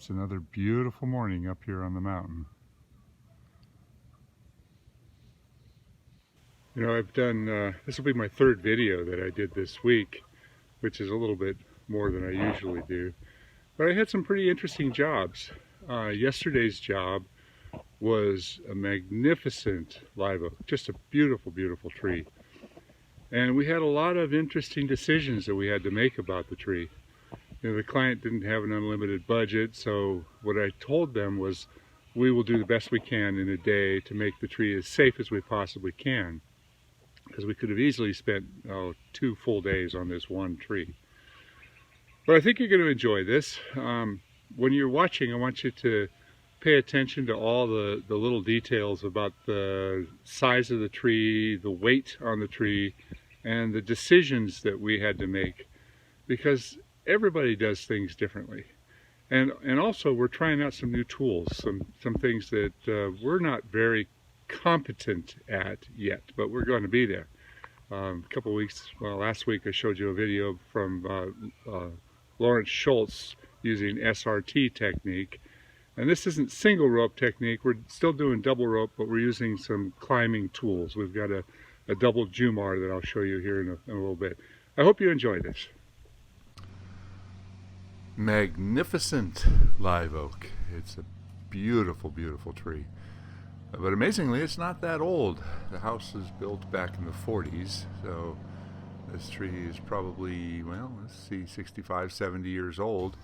It's another beautiful morning up here on the mountain. You know, I've done, this will be my third video that I did this week, which is a little bit more than I usually do. But I had some pretty interesting jobs. Yesterday's job was a magnificent live oak, just a beautiful, beautiful tree. And we had a lot of interesting decisions that we had to make about the tree. You know, the client didn't have an unlimited budget, so what I told them was we will do the best we can in a day to make the tree as safe as we possibly can, because we could have easily spent 2 full days on this one tree. But I think you're going to enjoy this. When you're watching, I want you to pay attention to all the little details about the size of the tree, the weight on the tree, and the decisions that we had to make, because everybody does things differently. And also we're trying out some new tools, some things that we're not very competent at yet, but we're going to be there. A couple weeks, last week I showed you a video from Lawrence Schultz using SRT technique. And this isn't single rope technique, we're still doing double rope, but we're using some climbing tools. We've got a double Jumar that I'll show you here in a little bit. I hope you enjoy this. Magnificent live oak. It's a beautiful, beautiful tree. But amazingly, it's not that old. The house was built back in the 40s, so this tree is probably, well, let's see, 65, 70 years old.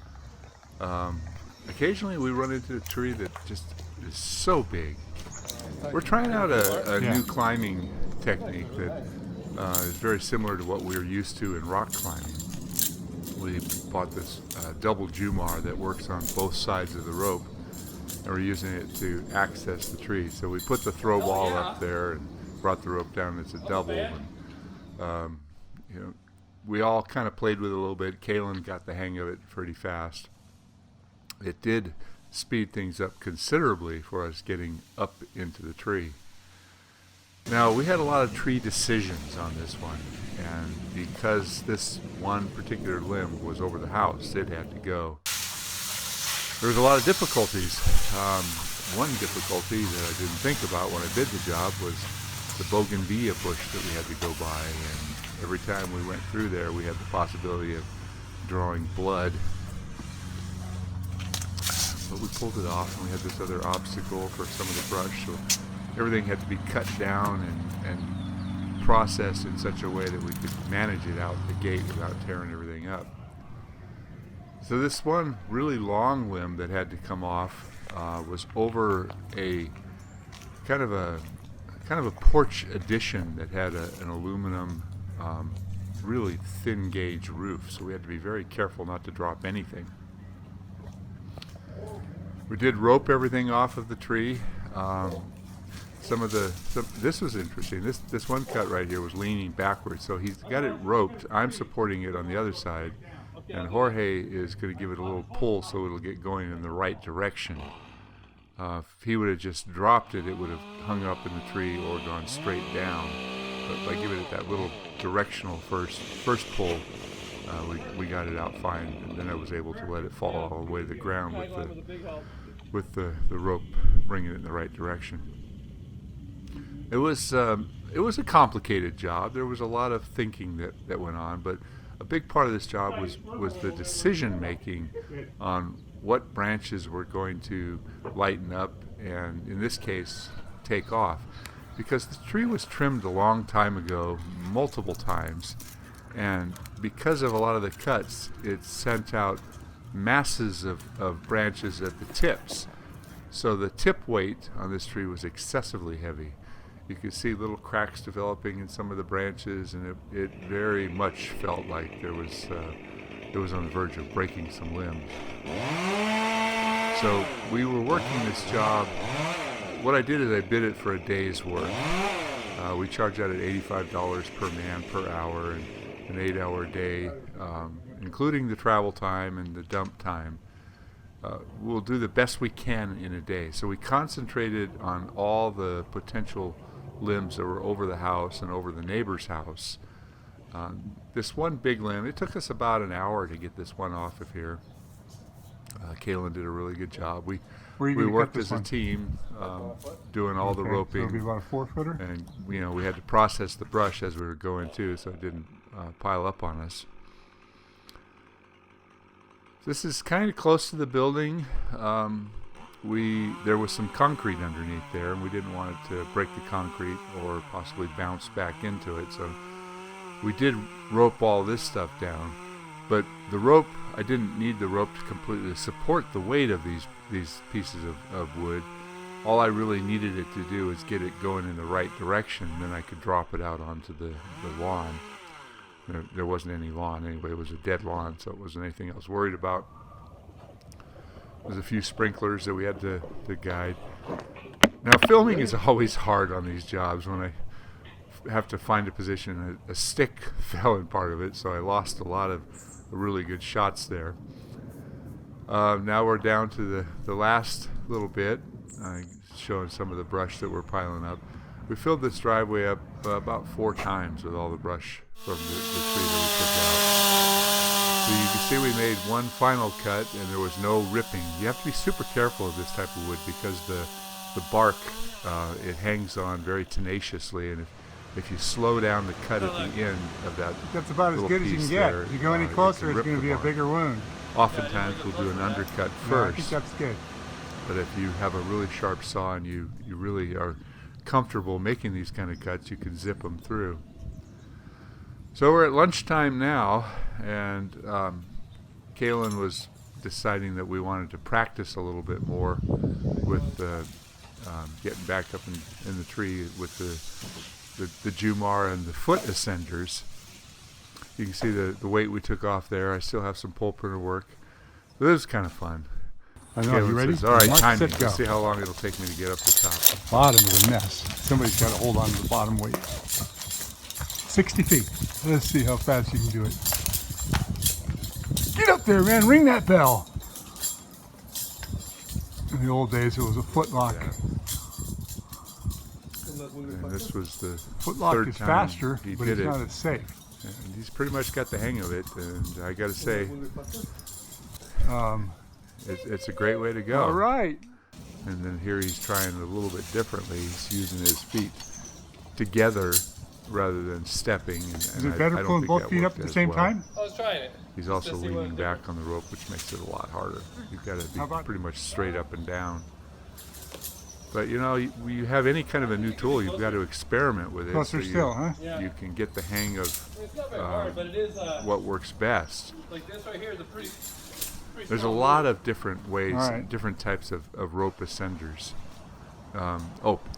Occasionally we run into a tree that just is so big. We're trying out a new climbing technique that is very similar to what we're used to in rock climbing. We bought this double Jumar that works on both sides of the rope, and we're using it to access the tree. So we put the throw ball up there and brought the rope down. It's a double. And, you know, we all kind of played with it a little bit. Kaylin got the hang of it pretty fast. It did speed things up considerably for us getting up into the tree. Now, we had a lot of tree decisions on this one, and because this one particular limb was over the house, it had to go. There was a lot of difficulties. One difficulty that I didn't think about when I did the job was the bougainvillea bush that we had to go by, and every time we went through there we had the possibility of drawing blood. But we pulled it off, and we had this other obstacle for some of the brush, so everything had to be cut down and processed in such a way that we could manage it out the gate without tearing everything up. So this one really long limb that had to come off was over a kind of a porch addition that had an aluminum, really thin gauge roof, so we had to be very careful not to drop anything. We did rope everything off of the tree. This was interesting. This one cut right here was leaning backwards, so he's got it roped. I'm supporting it on the other side, and Jorge is going to give it a little pull so it'll get going in the right direction. If he would have just dropped it, it would have hung up in the tree or gone straight down. But by giving it that little directional first pull, we got it out fine, and then I was able to let it fall all the way to the ground with the rope bringing it in the right direction. It was a complicated job. There was a lot of thinking that went on, but a big part of this job was the decision making on what branches were going to lighten up and, in this case, take off, because the tree was trimmed a long time ago, multiple times, and because of a lot of the cuts, it sent out masses of branches at the tips. So the tip weight on this tree was excessively heavy. You could see little cracks developing in some of the branches, and it very much felt like it was on the verge of breaking some limbs. So we were working this job. What I did is I bid it for a day's work. We charge out at $85 per man per hour, and an 8-hour day, including the travel time and the dump time. We'll do the best we can in a day. So we concentrated on all the potential limbs that were over the house and over the neighbor's house. This one big limb, it took us about an hour to get this one off of here. Kaylin did a really good job. We we worked as a team, doing all the roping. So it'll be about a 4-footer? And we had to process the brush as we were going too, so it didn't pile up on us. This is kind of close to the building. There was some concrete underneath there, and we didn't want it to break the concrete or possibly bounce back into it, so we did rope all this stuff down. But the rope, I didn't need the rope to completely support the weight of these pieces of wood. All I really needed it to do is get it going in the right direction, and then I could drop it out onto the lawn. There wasn't any lawn anyway. It was a dead lawn, so it wasn't anything I was worried about. There's a few sprinklers that we had to guide. Now, filming is always hard on these jobs when I have to find a position. A stick fell in part of it, so I lost a lot of really good shots there. Now we're down to the last little bit, showing some of the brush that we're piling up. We filled this driveway up about 4 times with all the brush from the tree that we took out. So you can see we made one final cut, and there was no ripping. You have to be super careful of this type of wood because the bark, it hangs on very tenaciously, and if you slow down the cut at the end of that, that's about as good as you can get. If you go any closer, it's going to be a bigger wound. Oftentimes we'll do an undercut first. I think that's good. But if you have a really sharp saw and you really are comfortable making these kind of cuts, you can zip them through. So we're at lunchtime now, and Kaylin was deciding that we wanted to practice a little bit more with getting back up in the tree with the Jumar and the foot ascenders. You can see the weight we took off there. I still have some pole printer work. This is kind of fun. I know. You ready? Says, all right, Mark, time. set, Let's see how long it'll take me to get up the top. The bottom is a mess. Somebody's got to hold on to the bottom weight. 60 feet. Let's see how fast you can do it. Get up there, man. Ring that bell. In the old days, it was a foot lock. Yeah. And this was the foot lock third is time faster, he but did it's it. not as safe. And he's pretty much got the hang of it, and I got to say, it's a great way to go. All right. And then here he's trying a little bit differently. He's using his feet together rather than stepping. Is it better pulling both feet up at the same time? I was trying it. He's also leaning back on the rope, which makes it a lot harder. You've got to be pretty much straight up and down. But you you have any kind of a new tool, you've got to experiment with it. Closer still, huh? You can get the hang of It's not very hard, but it is what works best. like this right here is a pretty There's a lot of different ways, right. different types of rope ascenders.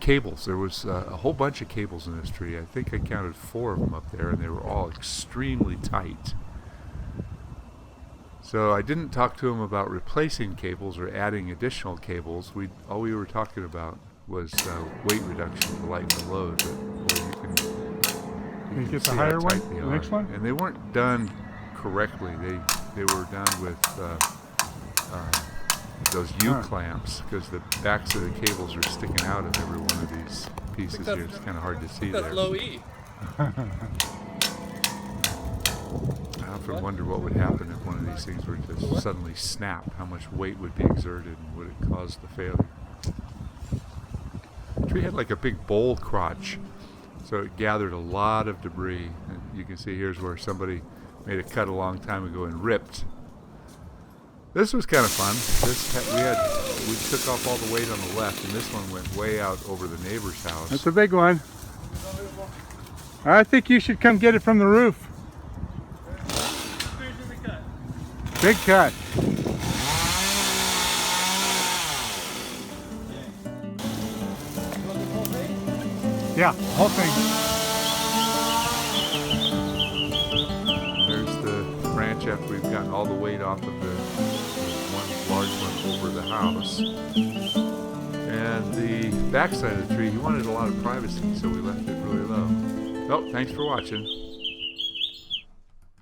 Cables. There was a whole bunch of cables in this tree. I think I counted 4 of them up there, and they were all extremely tight. So I didn't talk to him about replacing cables or adding additional cables. All we were talking about was weight reduction to lighten the load. But you get the higher one, the next one? And they weren't done correctly. They were done with those U-clamps, because the backs of the cables are sticking out of every one of these pieces here. It's kind of hard to see there. that's low E. I often wonder what would happen if one of these things were to suddenly snap. How much weight would be exerted, and would it cause the failure? The tree had like a big bowl crotch, so it gathered a lot of debris. And you can see here's where somebody made a cut a long time ago and ripped. This was kind of fun. We took off all the weight on the left, and this one went way out over the neighbor's house. That's a big one. I think you should come get it from the roof. Big cut. Yeah, whole thing. There's the branch after we've gotten all the weight off of the one large one over the house. And the backside of the tree, he wanted a lot of privacy, so we left it really low. Oh, thanks for watching.